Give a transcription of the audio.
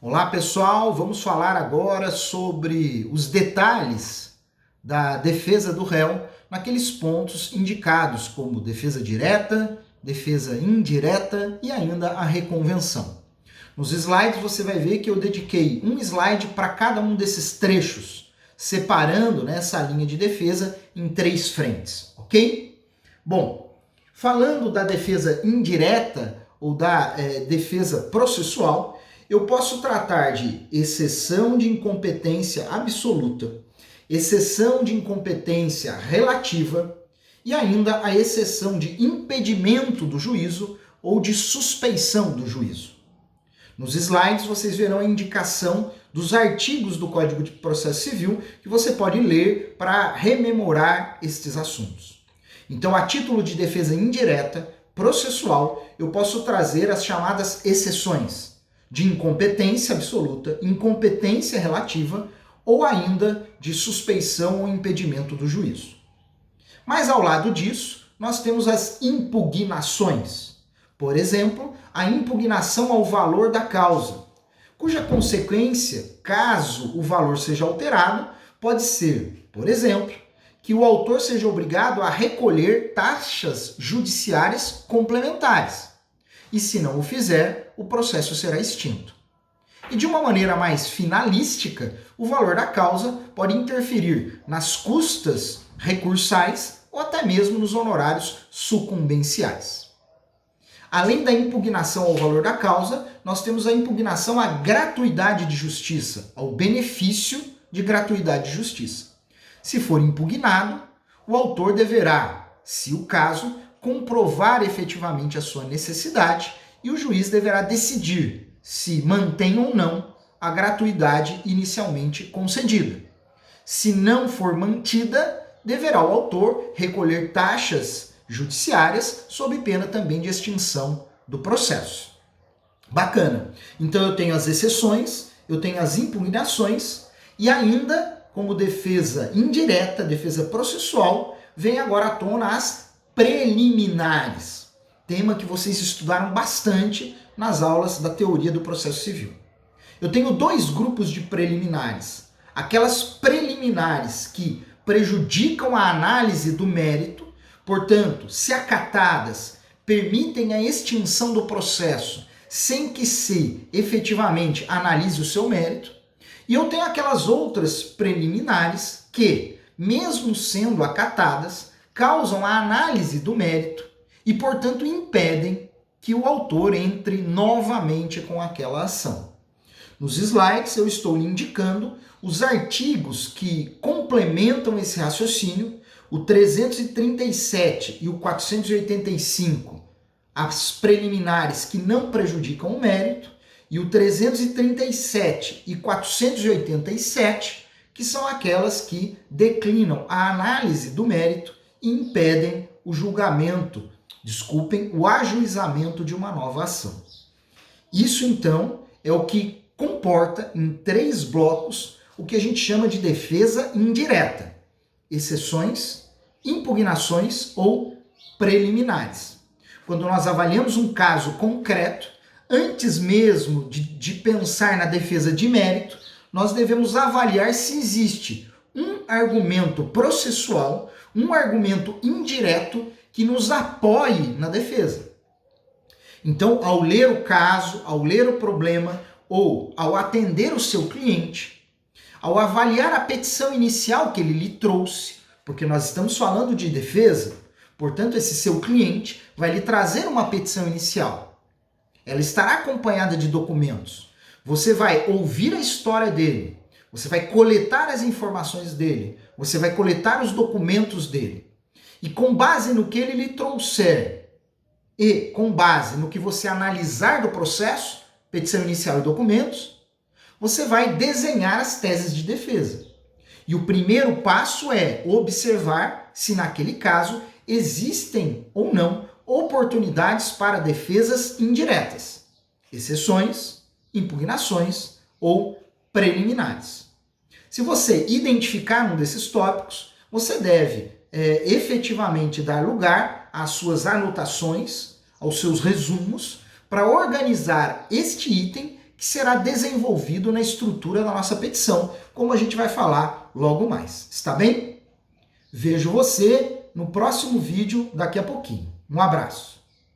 Olá pessoal, vamos falar agora sobre os detalhes da defesa do réu naqueles pontos indicados como defesa direta, defesa indireta e ainda a reconvenção. Nos slides você vai ver que eu dediquei um slide para cada um desses trechos, separando essa linha de defesa em 3 frentes, ok? Bom, falando da defesa indireta ou da defesa processual, eu posso tratar de exceção de incompetência absoluta, exceção de incompetência relativa e ainda a exceção de impedimento do juízo ou de suspeição do juízo. Nos slides vocês verão a indicação dos artigos do Código de Processo Civil que você pode ler para rememorar estes assuntos. Então, a título de defesa indireta, processual, eu posso trazer as chamadas exceções de incompetência absoluta, incompetência relativa ou ainda de suspeição ou impedimento do juízo. Mas ao lado disso, nós temos as impugnações. Por exemplo, a impugnação ao valor da causa, cuja consequência, caso o valor seja alterado, pode ser, por exemplo, que o autor seja obrigado a recolher taxas judiciárias complementares. E se não o fizer, o processo será extinto. E de uma maneira mais finalística, o valor da causa pode interferir nas custas recursais ou até mesmo nos honorários sucumbenciais. Além da impugnação ao valor da causa, nós temos a impugnação à gratuidade de justiça, ao benefício de gratuidade de justiça. Se for impugnado, o autor deverá, se o caso, comprovar efetivamente a sua necessidade e o juiz deverá decidir se mantém ou não a gratuidade inicialmente concedida. Se não for mantida, deverá o autor recolher taxas judiciárias sob pena também de extinção do processo. Bacana. Então eu tenho as exceções, eu tenho as impugnações e ainda, como defesa indireta, defesa processual, vem agora à tona as preliminares, tema que vocês estudaram bastante nas aulas da teoria do processo civil. Eu tenho 2 grupos de preliminares. Aquelas preliminares que prejudicam a análise do mérito, portanto, se acatadas, permitem a extinção do processo sem que se efetivamente analise o seu mérito. E eu tenho aquelas outras preliminares que, mesmo sendo acatadas, causam a análise do mérito e, portanto, impedem que o autor entre novamente com aquela ação. Nos slides eu estou lhe indicando os artigos que complementam esse raciocínio, o 337 e o 485, as preliminares que não prejudicam o mérito, e o 337 e 487, que são aquelas que declinam a análise do mérito e impedem o julgamento, o ajuizamento de uma nova ação. Isso, então, é o que comporta em 3 blocos o que a gente chama de defesa indireta: exceções, impugnações ou preliminares. Quando nós avaliamos um caso concreto, antes mesmo de pensar na defesa de mérito, nós devemos avaliar se existe um argumento processual, um argumento indireto que nos apoie na defesa. Então, ao ler o caso, ao ler o problema ou ao atender o seu cliente, ao avaliar a petição inicial que ele lhe trouxe, porque nós estamos falando de defesa, portanto, esse seu cliente vai lhe trazer uma petição inicial. Ela estará acompanhada de documentos. Você vai ouvir a história dele, você vai coletar as informações dele, você vai coletar os documentos dele. E com base no que ele lhe trouxer e com base no que você analisar do processo, petição inicial e documentos, você vai desenhar as teses de defesa. E o primeiro passo é observar se naquele caso existem ou não oportunidades para defesas indiretas, exceções, impugnações ou preliminares. Se você identificar um desses tópicos, você deve efetivamente dar lugar às suas anotações, aos seus resumos, para organizar este item que será desenvolvido na estrutura da nossa petição, como a gente vai falar logo mais. Está bem? Vejo você no próximo vídeo daqui a pouquinho. Um abraço.